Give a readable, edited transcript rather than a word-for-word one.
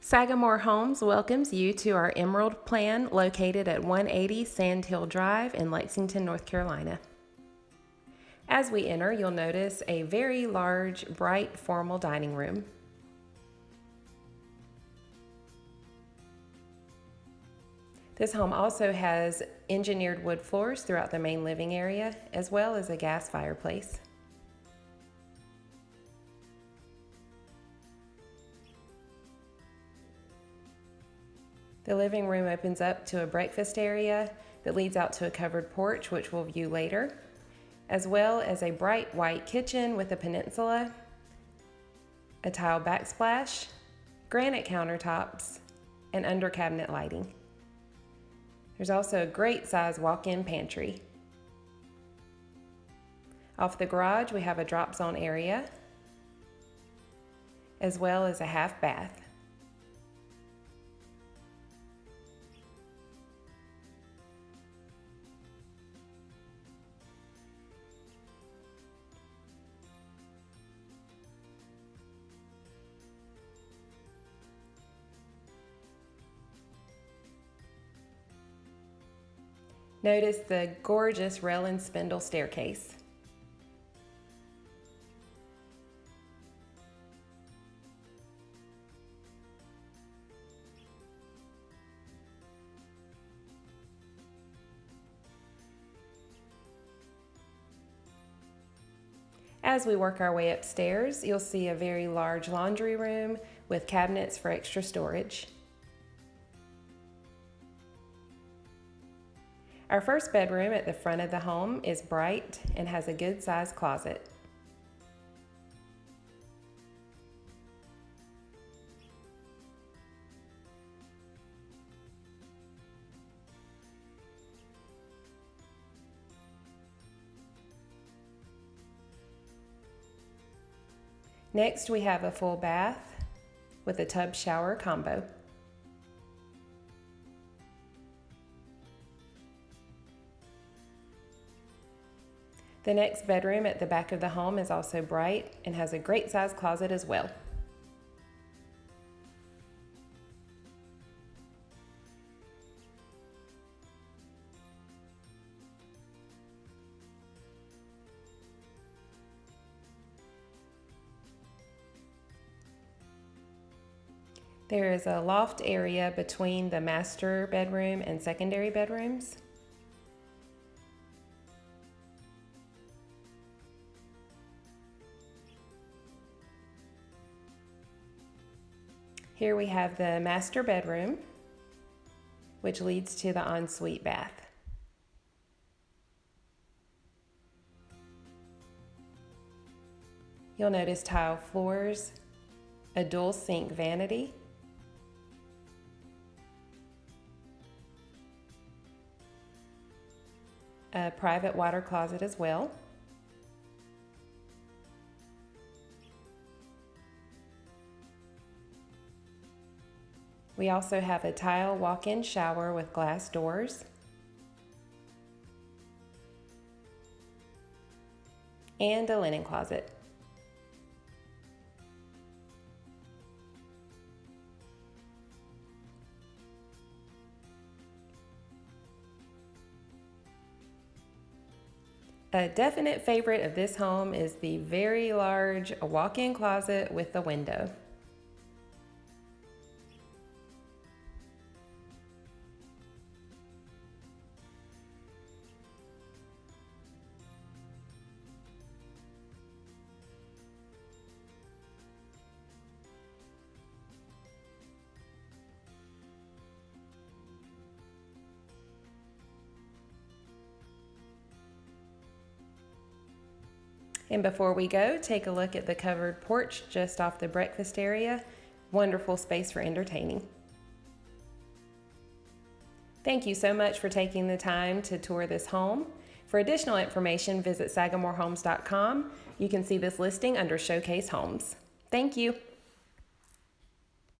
Sagamore Homes welcomes you to our Emerald Plan located at 180 Sand Hill Drive in Lexington, North Carolina. As we enter, you'll notice a very large, bright, formal dining room. This home also has engineered wood floors throughout the main living area, as well as a gas fireplace. The living room opens up to a breakfast area that leads out to a covered porch, which we'll view later, as well as a bright white kitchen with a peninsula, a tile backsplash, granite countertops, and under cabinet lighting. There's also a great size walk-in pantry. Off the garage, we have a drop zone area, as well as a half bath. Notice the gorgeous rail and spindle staircase. As we work our way upstairs, you'll see a very large laundry room with cabinets for extra storage. Our first bedroom at the front of the home is bright and has a good-sized closet. Next, we have a full bath with a tub shower combo. The next bedroom at the back of the home is also bright and has a great sized closet as well. There is a loft area between the master bedroom and secondary bedrooms. Here we have the master bedroom, which leads to the ensuite bath. You'll notice tile floors, a dual sink vanity, a private water closet as well. We also have a tile walk-in shower with glass doors and a linen closet. A definite favorite of this home is the very large walk-in closet with the window. And before we go, take a look at the covered porch just off the breakfast area. Wonderful space for entertaining. Thank you so much for taking the time to tour this home. For additional information, visit sagamorehomes.com. You can see this listing under Showcase Homes. Thank you.